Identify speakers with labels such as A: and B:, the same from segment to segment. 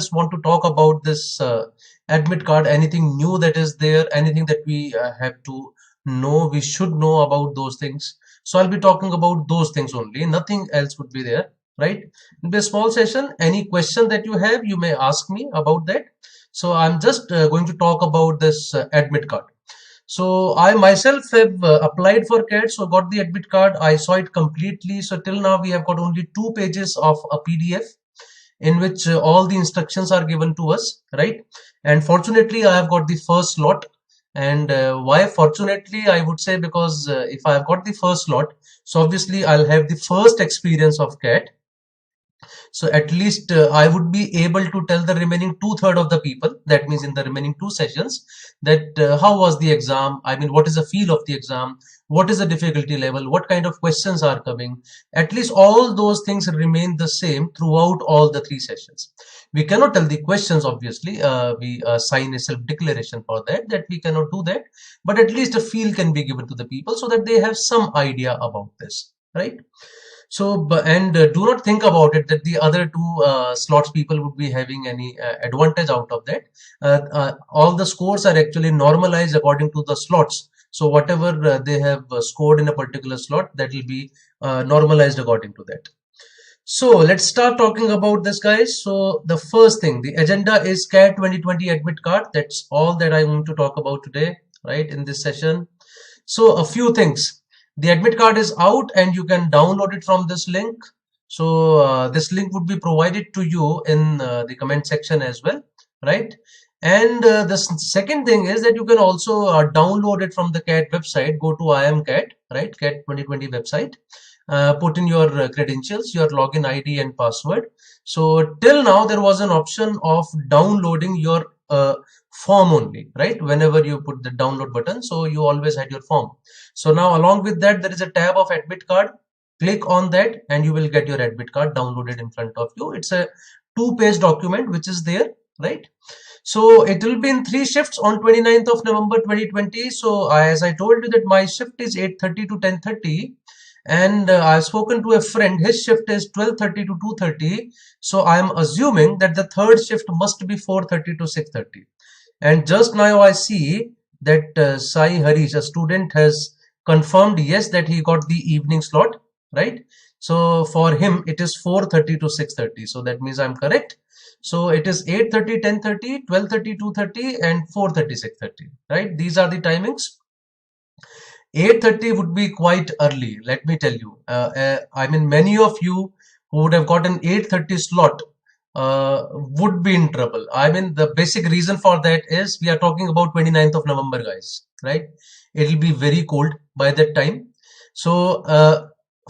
A: just want to talk about this admit card, anything new that is there, anything that we have to know, we should know about those things. So I'll be talking about those things only, nothing else would be there, right? It'll be a small session. Any question that you have, you may ask me about that. So I'm just going to talk about this admit card. So I myself have applied for CAT, so got the admit card. I saw it completely. So till now we have got only 2 pages of a PDF in which all the instructions are given to us, right? And fortunately, I have got the first slot. And why fortunately, I would say because if I have got the first slot, so obviously I'll have the first experience of CAT. So at least I would be able to tell the remaining two-third of the people, that means in the remaining 2 sessions, that how was the exam? I mean, what is the feel of the exam? What is the difficulty level? What kind of questions are coming? At least all those things remain the same throughout all the 3 sessions. We cannot tell the questions, obviously. We sign a self-declaration for that, that we cannot do that. But at least a feel can be given to the people so that they have some idea about this, right? So, and do not think about it that the other two slots people would be having any advantage out of that. All the scores are actually normalized according to the slots. So whatever they have scored in a particular slot, that will be normalized according to that. So let's start talking about this, guys. So the first thing, the agenda is CAT 2020 admit card. That's all that I want to talk about today, right, in this session. So a few things. The admit card is out and you can download it from this link. So this link would be provided to you in the comment section as well, right? And the second thing is that you can also download it from the CAT website. Go to IMCAT, right? CAT 2020 website. Put in your credentials, your login ID and password. So till now there was an option of downloading your form only, right? Whenever you put the download button, so you always had your form. So now along with that, there is a tab of admit card. Click on that and you will get your admit card downloaded in front of you. It's a 2-page document which is there, right? So it will be in 3 shifts on 29th of November 2020. So as I told you that my shift is 8:30 to 10:30, and I've spoken to a friend, his shift is 12:30 to 2:30. So I'm assuming that the third shift must be 4:30 to 6:30. And just now I see that Sai Harish, a student, has confirmed yes that he got the evening slot, right? So for him it is 4:30 to 6:30. So that means I'm correct. So it is 8:30, 10:30, 12:30, 2:30, and 4:30, 6:30, right? These are the timings. 8:30 would be quite early, let me tell you. I mean, many of you who would have got an 8:30 slot would be in trouble. I mean, the basic reason for that is we are talking about 29th of November, guys, right? It'll be very cold by that time. So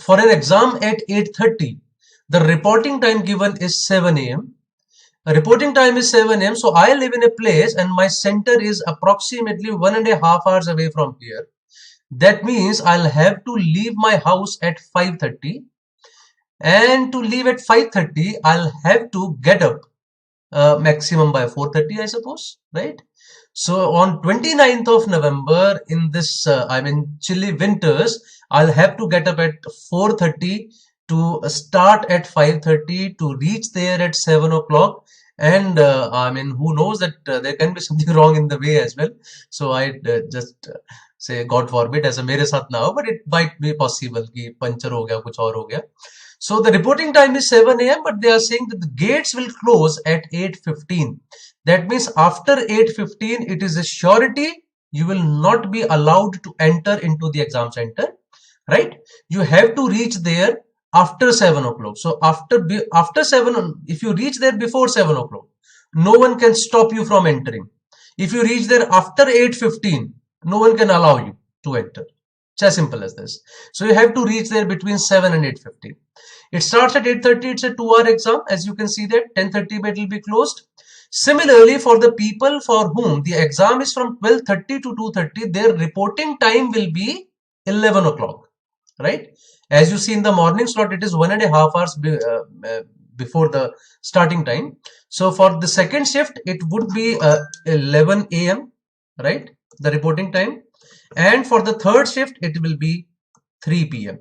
A: for an exam at 8:30, the reporting time given is 7 a.m. Reporting time is 7 a.m. So I live in a place and my center is approximately 1.5 hours away from here. That means I'll have to leave my house at 5:30, and to leave at 5:30 I'll have to get up maximum by 4:30, I suppose, right? So on 29th of November in this I mean chilly winters, I'll have to get up at 4:30 to start at 5:30 to reach there at 7 o'clock. And I mean, who knows that there can be something wrong in the way as well. So I just say God forbid ऐसा मेरे साथ ना हो, but it might be possible कि puncture हो गया, कुछ और हो गया. So the reporting time is 7 a.m. but they are saying that the gates will close at 8:15. That means after 8:15 it is a surety you will not be allowed to enter into the exam center, right? You have to reach there after 7 o'clock. So after 7, if you reach there before 7 o'clock, no one can stop you from entering. If you reach there after 8:15, no one can allow you to enter. It's as simple as this. So you have to reach there between 7 and 8:15. It starts at 8:30. It's a 2-hour exam. As you can see that 10:30 it will be closed. Similarly, for the people for whom the exam is from 12:30 to 2:30, their reporting time will be 11 o'clock, right? As you see in the morning slot, it is 1.5 hours before the starting time. So for the second shift, it would be 11 a.m., right? The reporting time. And for the third shift, it will be 3 p.m.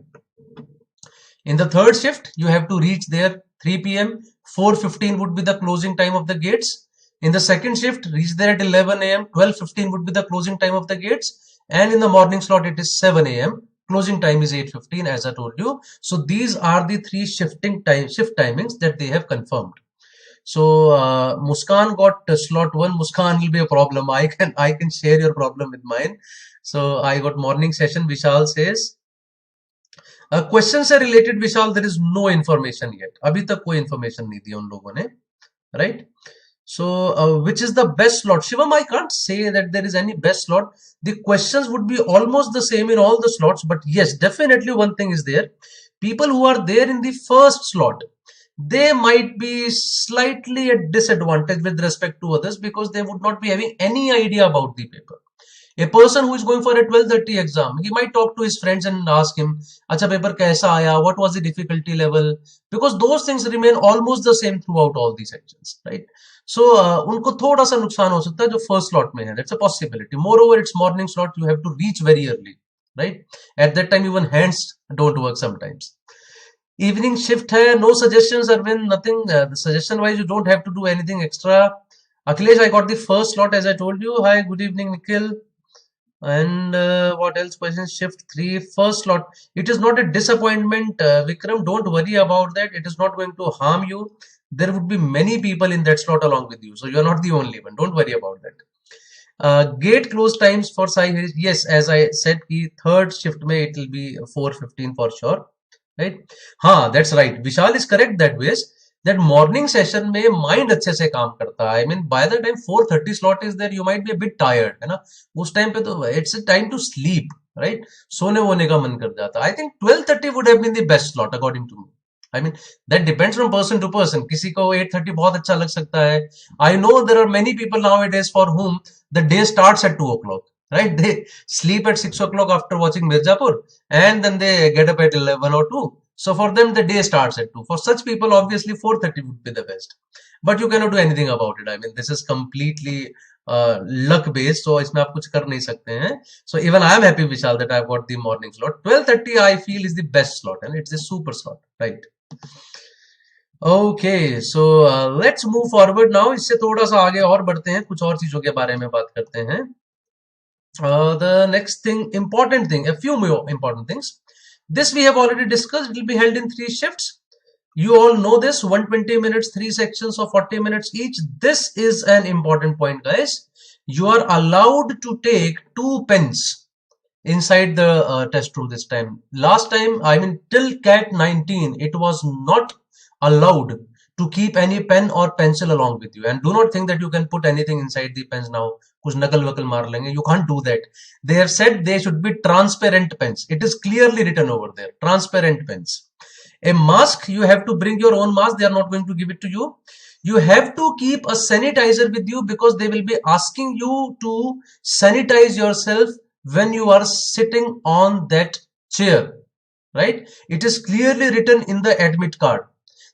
A: In the third shift, you have to reach there 3 p.m. 4:15 would be the closing time of the gates. In the second shift, reach there at 11 a.m. 12:15 would be the closing time of the gates. And in the morning slot, it is 7 a.m. Closing time is 8:15, as I told you. So these are the three shift timings that they have confirmed. So Muskan got slot 1. Muskan will be a problem. I can share your problem with mine. So I got morning session. Vishal says question से related Vishal there is no information yet. अभी तक कोई information नहीं दी उन लोगों ने, right? So, which is the best slot? Shivam, I can't say that there is any best slot. The questions would be almost the same in all the slots, but yes, definitely one thing is there. People who are there in the first slot, they might be slightly at disadvantage with respect to others because they would not be having any idea about the paper. A person who is going for a 12:30 exam, he might talk to his friends and ask him, "Acha paper kaisa aaya? What was the difficulty level?" Because those things remain almost the same throughout all the sections, right? So उनको थोड़ा सा नुकसान हो सकता है जो first slot में है. That's a possibility. Moreover, it's morning slot. You have to reach very early, right? At that time, even hands don't work sometimes. Evening shift है, no suggestions, Arvind, nothing. Suggestion wise, you don't have to do anything extra. Akhilesh, I got the first slot as I told you. Hi, good evening, Nikhil. And what else? Question shift 3 first slot. It is not a disappointment, Vikram. Don't worry about that. It is not going to harm you. There would be many people in that slot along with you, so you are not the only one. Don't worry about that. Gate close times for Sai Harish. Yes, as I said, the third shift may it will be 4:15 for sure, right? हाँ, that's right. Vishal is correct that way. That morning session में mind अच्छे से काम करता है. I mean, by the time 4:30 slot is there, you might be a bit tired, है ना? उस टाइम पे तो it's a time to sleep, right? सोने वोने का मन कर जाता. I think 12:30 would have been the best slot according to me. I mean, that depends from person to person. किसी को 8:30 बहुत अच्छा लग सकता है. I know there are many people nowadays for whom the day starts at 2 o'clock, right? They sleep at 6 o'clock after watching Mirzapur, and then they get up at 11 or 2. So for them, the day starts at 2. For such people, obviously 4:30 would be the best. But you cannot do anything about it. I mean, this is completely luck based. So इसमें आप कुछ कर नहीं सकते हैं. So even I am happy, Vishal, that I've got the morning slot. 12:30 I feel is the best slot, and it's a super slot, right? Okay, so let's move forward now. इससे थोड़ा सा आगे और बढ़ते हैं, कुछ और चीजों के बारे में बात करते हैं. The next thing, important thing, a few more important things. This we have already discussed. It will be held in 3 shifts. You all know this, 120 minutes, 3 sections of 40 minutes each. This is an important point, guys. You are allowed to take 2 pens inside the test room this time. Last time, I mean, till CAT 19, it was not allowed to keep any pen or pencil along with you. And do not think that you can put anything inside the pens now. कुछ नकल वकल मार लेंगे. You can't do that. They have said they should be transparent pens. It is clearly written over there. Transparent pens. A mask, you have to bring your own mask. They are not going to give it to you. You have to keep a sanitizer with you because they will be asking you to sanitize yourself when you are sitting on that chair, right? It is clearly written in the admit card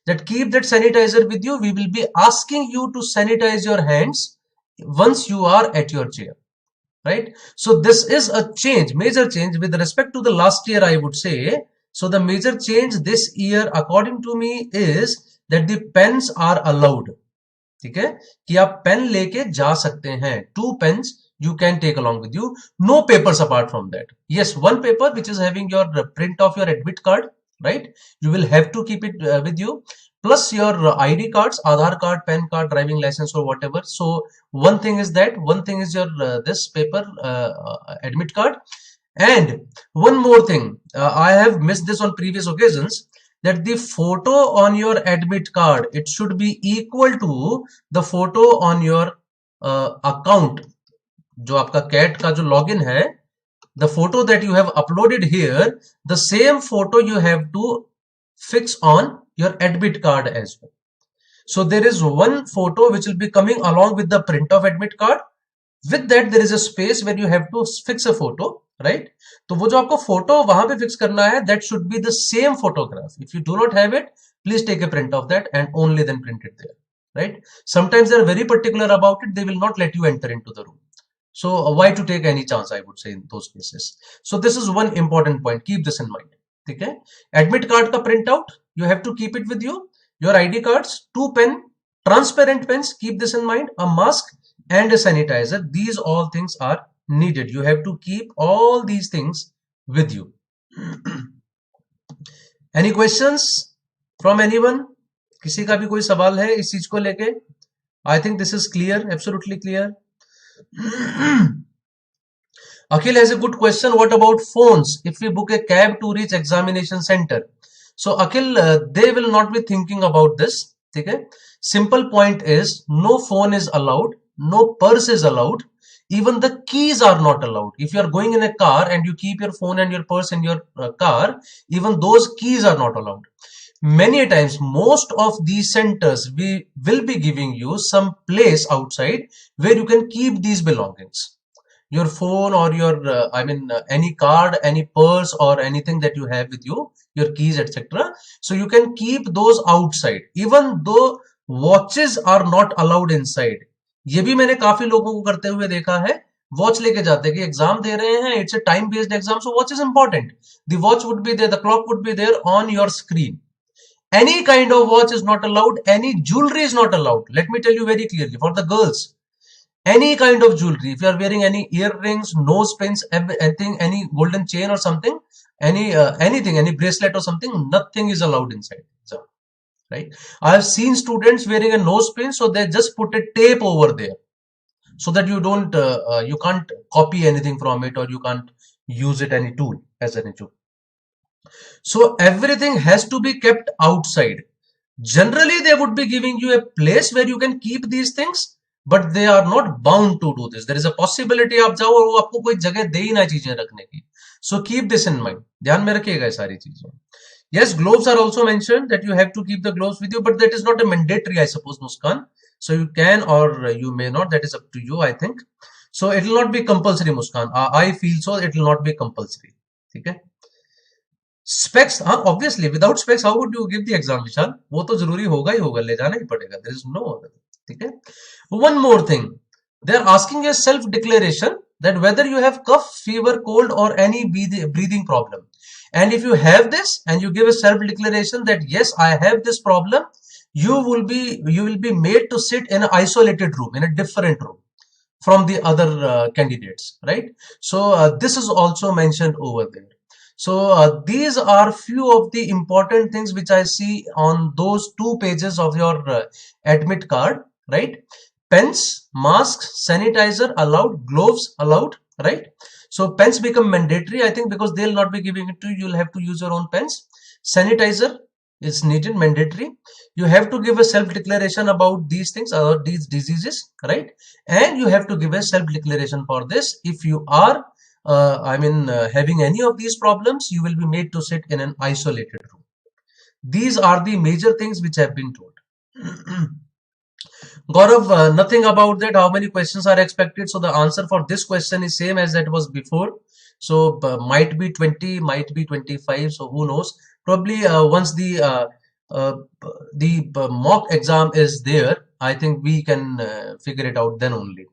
A: that keep that sanitizer with you. We will be asking you to sanitize your hands once you are at your chair, right? So this is a change, major change with respect to the last year, I would say. So the major change this year according to me is that the pens are allowed. ठीक है कि आप pen लेके जा सकते हैं. 2 pens you can take along with you. No papers apart from that. Yes, 1 paper which is having your print of your admit card, right? You will have to keep it with you, plus your ID cards, Aadhaar card, PAN card, driving license or whatever. So one thing is that, one thing is your this paper admit card. And one more thing, I have missed this on previous occasions, that the photo on your admit card, it should be equal to the photo on your account. जो आपका CAT का जो login है, the photo that you have uploaded here, the same photo you have to fix on your admit card as well. So there is one photo which will be coming along with the print of admit card. With that there is a space where you have to fix a photo, right? तो वो जो आपको photo वहां पे fix करना है, that should be the same photograph. If you do not have it, please take a print of that and only then print it there, right? Sometimes they are very particular about it. They will not let you enter into the room. So why to take any chance, I would say, in those cases. So this is one important point. Keep this in mind. ठीक है? Admit card का print out, you have to keep it with you. your ID cards, 2 pen, transparent pens, keep this in mind, a mask and a sanitizer. These all things are needed. You have to keep all these things with you. Any questions from anyone? किसी का भी कोई सवाल है इस चीज को लेके? I think this is clear, absolutely clear. Akhil has a good question. What about phones? If we book a cab to reach examination center, so Akhil, they will not be thinking about this. Okay? Simple point is no phone is allowed, no purse is allowed, even the keys are not allowed. If you are going in a car and you keep your phone and your purse in your car, even those keys are not allowed. Many times, most of these centers we will be giving you some place outside where you can keep these belongings, your phone or your any card, any purse or anything that you have with you, your keys, etc. So you can keep those outside, even though watches are not allowed inside. ये भी मैंने काफी लोगों को करते हुए देखा है, वॉच लेके जाते हैं कि एग्जाम दे रहे हैं, it's a time based exam, so watch is important, the watch would be there, the clock would be there on your screen. Any kind of watch is not allowed, any jewelry is not allowed. Let me tell you very clearly, for the girls, any kind of jewelry, if you are wearing any earrings, nose pins, anything, any golden chain or something, anything, any bracelet or something, nothing is allowed inside. So, right, I have seen students wearing a nose pin, so they just put a tape over there so that you don't you can't copy anything from it, or you can't use it any tool as any tool. So everything has to be kept outside. Generally, they would be giving you a place where you can keep these things, but they are not bound to do this. There is a possibility आप जाओ और वो आपको कोई जगह दे ही ना चीजें रखने की. So keep this in mind. ध्यान में रखिएगा ये सारी चीजें. Yes, gloves are also mentioned, that you have to keep the gloves with you, but that is not a mandatory, I suppose, Muskan. So you can or you may not. That is up to you, I think. So it will not be compulsory, Muskan. I feel so. It will not be compulsory. Okay. Specs, हाँ obviously without specs how would you give the exam Vishal, वो तो जरूरी होगा ही होगा, ले जाना ही पड़ेगा, there is no other. ठीक है. One more thing, they are asking a self declaration that whether you have cough, fever, cold or any breathing problem, and if you have this and you give a self declaration that yes I have this problem, you will be made to sit in an isolated room, in a different room from the other candidates, right? So this is also mentioned over there. So these are few of the important things which I see on those 2 pages of your admit card, right? Pens, masks, sanitizer allowed, gloves allowed, right? So pens become mandatory, I think, because they'll not be giving it to you. You'll have to use your own pens. Sanitizer is needed, mandatory. You have to give a self-declaration about these things, or these diseases, right? And you have to give a self-declaration for this. If you are having any of these problems, you will be made to sit in an isolated room. These are the major things which have been told. Gaurav, nothing about that. How many questions are expected? So the answer for this question is same as that was before. So might be 20, might be 25. So who knows? Probably once the mock exam is there, I think we can figure it out then only.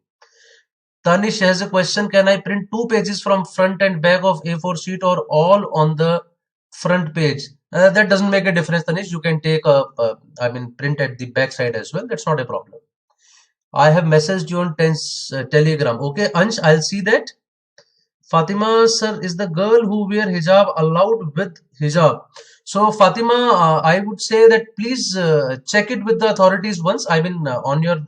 A: Tanish has a question. Can I print 2 pages from front and back of A4 sheet, or all on the front page? That doesn't make a difference, Tanish. You can take print at the back side as well. That's not a problem. I have messaged you on Telegram. Okay, Ansh, I'll see that. Fatima sir, is the girl who wear hijab allowed with hijab? So Fatima, I would say that please check it with the authorities once. On your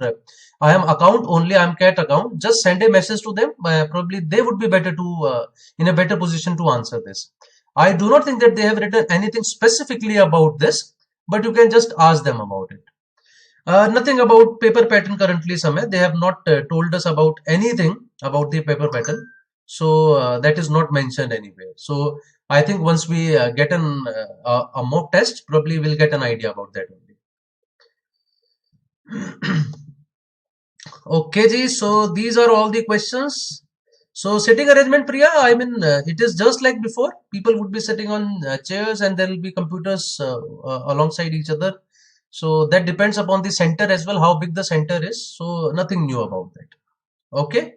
A: I am account only, I am cat account. Just send a message to them. Probably they would be better to in a better position to answer this. I do not think that they have written anything specifically about this, but you can just ask them about it. Nothing about paper pattern currently, Samay. They have not told us about anything about the paper pattern. So that is not mentioned anywhere. So I think once we get a mock test, probably we'll get an idea about that only. Okay, ji. So these are all the questions. So sitting arrangement, Priya, it is just like before. People would be sitting on chairs and there will be computers alongside each other. So that depends upon the center as well, how big the center is. So nothing new about that. Okay.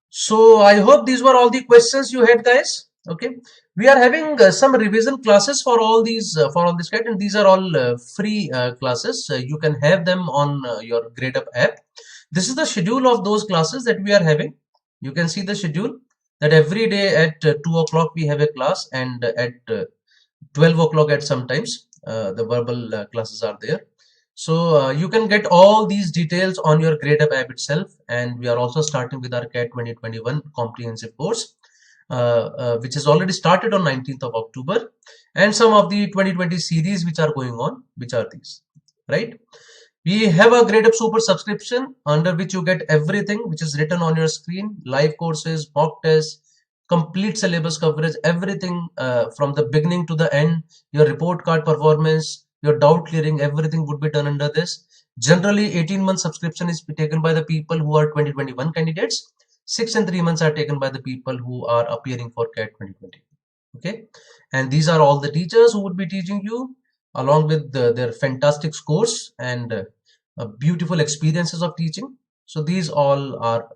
A: So I hope these were all the questions you had, guys. Okay, we are having some revision classes for all these for all this kind, and these are all free classes. You can have them on your Gradeup app. This is the schedule of those classes that we are having. You can see the schedule that every day at 2 o'clock we have a class, and at 12 o'clock at sometimes the verbal classes are there. So you can get all these details on your Gradeup app itself, and we are also starting with our CAT 2021 comprehensive course, which is already started on 19th of October, and some of the 2020 series which are going on, which are these, right? We have a Gradeup Super subscription under which you get everything which is written on your screen: live courses, mock tests, complete syllabus coverage, everything from the beginning to the end, your report card performance, your doubt clearing, everything would be done under this. Generally, 18-month subscription is taken by the people who are 2021 candidates. 6 and 3 months are taken by the people who are appearing for CAT 2020. Okay, and these are all the teachers who would be teaching you, along with their fantastic scores and beautiful experiences of teaching. So these all are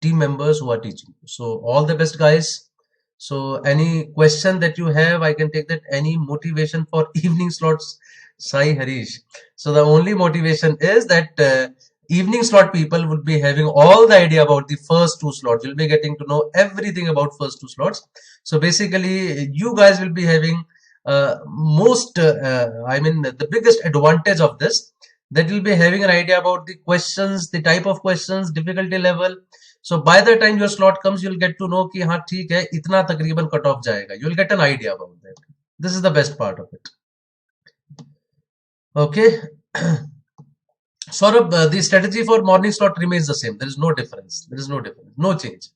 A: team members who are teaching. So all the best, guys. So any question that you have, I can take that. Any motivation for evening slots, Sai Harish? So the only motivation is that evening slot people would be having all the idea about the first two slots. You'll be getting to know everything about first two slots. So basically, you guys will be having I mean, the biggest advantage of this, that you'll be having an idea about the questions, the type of questions, difficulty level. So by the time your slot comes, you'll get to know कि हाँ ठीक है इतना तकरीबन cut off जाएगा. You'll get an idea about that. This is the best part of it. Okay. Saurabh, the strategy for morning slot remains the same. There is no difference. There is no difference. No change.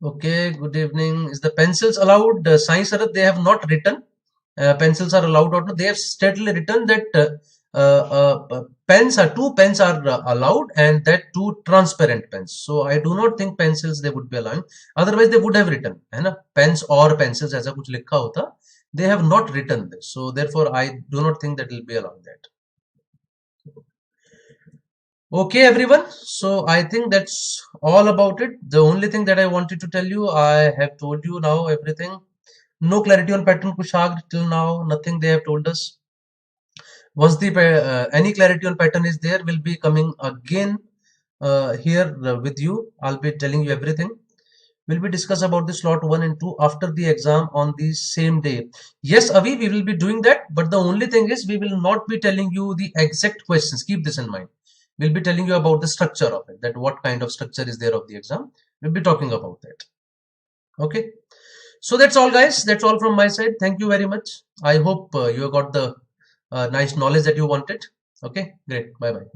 A: Okay, good evening. Is the pencils allowed? Science, Sarath, they have not written. Pencils are allowed or not. They have steadily written that two pens are allowed, and that two transparent pens. So I do not think pencils they would be allowing. Otherwise, they would have written, है ना? Pens or pencils, ऐसा कुछ लिखा होता. They have not written this. So therefore, I do not think that will be allowed that. Okay, everyone. So I think that's all about it. The only thing that I wanted to tell you, I have told you now everything. No clarity on pattern Kushag till now. Nothing they have told us. Once the any clarity on pattern is there, we'll be coming again here with you. I'll be telling you everything. We'll be discuss about the slot 1 and 2 after the exam on the same day. Yes, Avi, we will be doing that. But the only thing is we will not be telling you the exact questions. Keep this in mind. We'll be telling you about the structure of it, that what kind of structure is there of the exam. We'll be talking about that. Okay. So that's all, guys. That's all from my side. Thank you very much. I hope you got the nice knowledge that you wanted. Okay, great. Bye bye.